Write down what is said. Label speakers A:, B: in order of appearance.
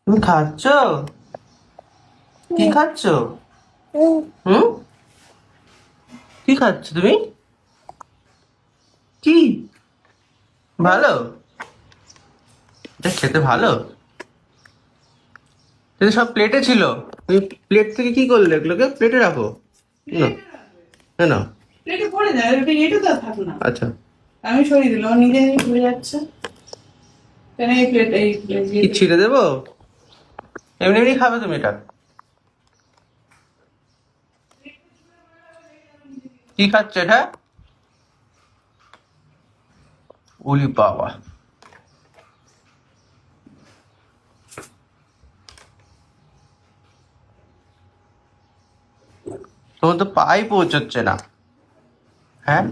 A: তুমি খাচ্ছ? কি খাচ্ছ? হুম, কি খাচ্ছ তুমি? কি ভালো? এটা খেতে ভালো? এটা সব প্লেটে ছিল। তুমি প্লেট থেকে কি করলে? এগুলোকে প্লেটে রাখো না। না না।
B: প্লেটে পড়ে যায়, ওটা এটা তো আর থাকো না।
A: আচ্ছা,
B: আমি সরিয়ে দিলাম, ও নিজে নিজে পড়ে যাচ্ছে। কেন এই প্লেট
A: কি ছিঁড়ে দেবো? এমনি এমনি খাবে তুমি এটা? কি খাচ্ছ এটা? উলি বাবা, তোমার তো পাই পৌঁছচ্ছে না। হ্যাঁ,